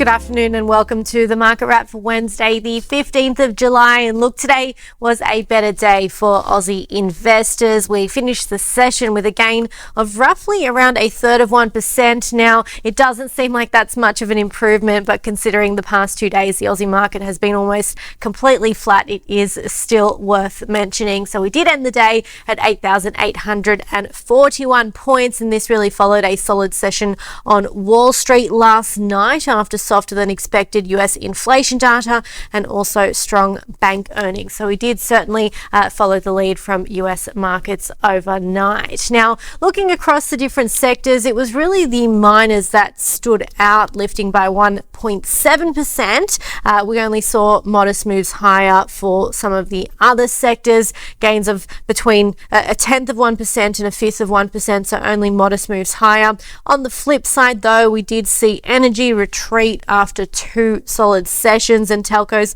Good afternoon and welcome to the Market Wrap for Wednesday, the 15th of July. And look, today was a better day for Aussie investors. We finished the session with a gain of roughly around 1/3%. Now, it doesn't seem like that's much of an improvement, but considering the past 2 days, the Aussie market has been almost completely flat, it is still worth mentioning. So we did end the day at 8,841 points, and this really followed a solid session on Wall Street last night after softer than expected US inflation data and also strong bank earnings. So we did certainly follow the lead from US markets overnight. Now, looking across the different sectors, it was really the miners that stood out, lifting by 1.7%. We only saw modest moves higher for some of the other sectors, gains of between 1/10 of 1% and 1/5 of 1%, so only modest moves higher. On the flip side, though, we did see energy retreat after 2 solid sessions, and telcos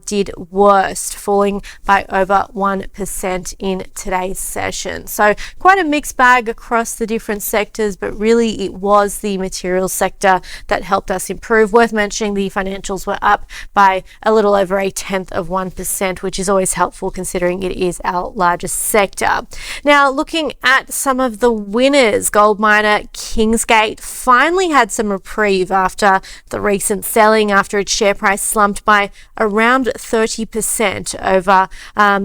did worst, falling by over 1% in today's session. So quite a mixed bag across the different sectors, but really it was the materials sector that helped us improve. Worth mentioning, the financials were up by a little over 1/10 of 1%, which is always helpful considering it is our largest sector. Now, looking at some of the winners, gold miner Kingsgate finally had some reprieve after the recent selling, after its share price slumped by around 30% over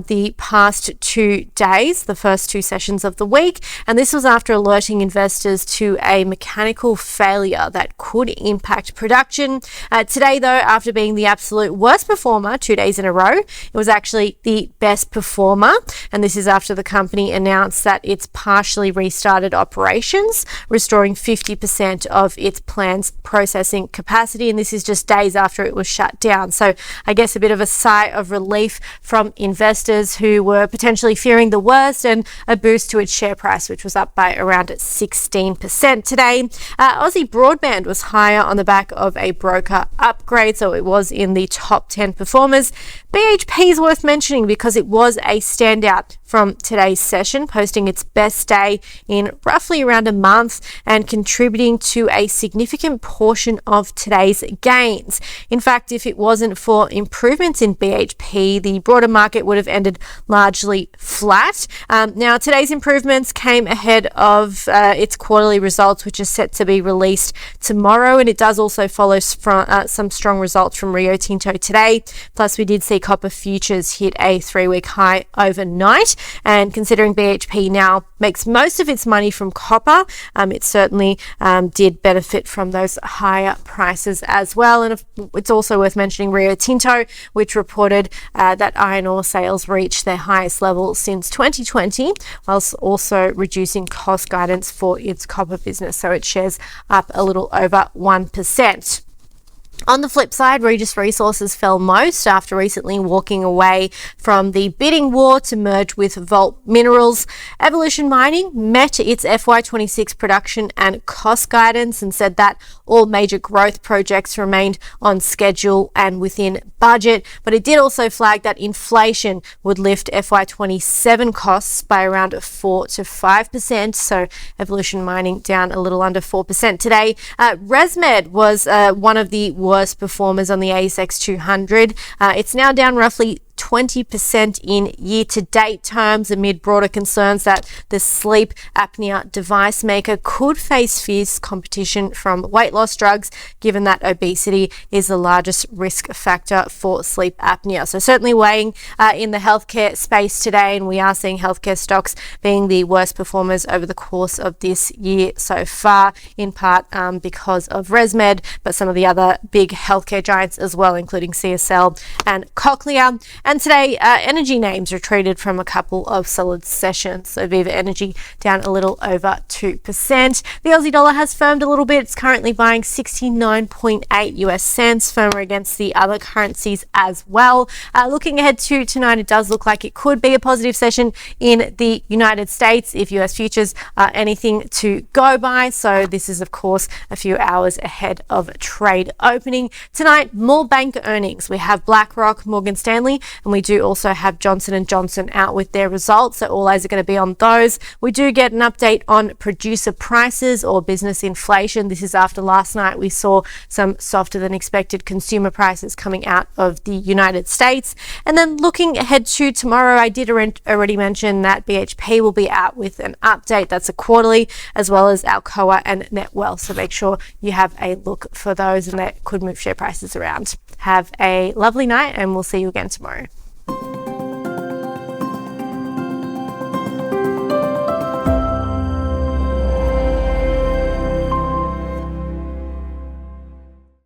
the past 2 days, the first 2 sessions of the week. And this was after alerting investors to a mechanical failure that could impact production. Today, though, after being the absolute worst performer 2 days in a row, it was actually the best performer. And this is after the company announced that it's partially restarted operations, restoring 50% of its plant's processing capacity. And this is just days after it was shut down. So I guess a bit of a sigh of relief from investors who were potentially fearing the worst, and a boost to its share price, which was up by around 16% today. Aussie Broadband was higher on the back of a broker upgrade, so it was in the top 10 performers. BHP is worth mentioning because it was a standout from today's session, posting its best day in roughly around a month and contributing to a significant portion of today's gains. In fact, if it wasn't for improvements in BHP, the broader market would have ended largely flat. Now, today's improvements came ahead of its quarterly results, which is set to be released tomorrow, and it does also follow some strong results from Rio Tinto today. Plus, we did see copper futures hit a 3-week high overnight, and considering BHP now makes most of its money from copper, it certainly did benefit from those higher prices as well. And it's also worth mentioning Rio Tinto, which reported that iron ore sales reached their highest level since 2020, whilst also reducing cost guidance for its copper business. So its shares up a little over 1%. On the flip side, Regis Resources fell most after recently walking away from the bidding war to merge with Vault Minerals. Evolution Mining met its FY26 production and cost guidance and said that all major growth projects remained on schedule and within budget, but it did also flag that inflation would lift FY27 costs by around 4 to 5%. So Evolution Mining down a little under 4% today. ResMed was one of the worst performers on the ASX 200. It's now down roughly 20% in year-to-date terms amid broader concerns that the sleep apnea device maker could face fierce competition from weight loss drugs, given that obesity is the largest risk factor for sleep apnea. So certainly weighing in the healthcare space today, and we are seeing healthcare stocks being the worst performers over the course of this year so far, in part because of ResMed, but some of the other big healthcare giants as well, including CSL and Cochlear. And today, energy names retreated from a couple of solid sessions. So Viva Energy down a little over 2%. The Aussie dollar has firmed a little bit. It's currently buying 69.8 US cents, firmer against the other currencies as well. Looking ahead to tonight, it does look like it could be a positive session in the United States if US futures are anything to go by. So this is, of course, a few hours ahead of trade opening. Tonight, more bank earnings. We have BlackRock, Morgan Stanley, and we do also have Johnson & Johnson out with their results, so all eyes are going to be on those. We do get an update on producer prices or business inflation. This is after last night we saw some softer than expected consumer prices coming out of the United States. And then looking ahead to tomorrow, I did already mention that BHP will be out with an update. That's a quarterly, as well as Alcoa and Netwealth. So make sure you have a look for those, and that could move share prices around. Have a lovely night, and we'll see you again tomorrow.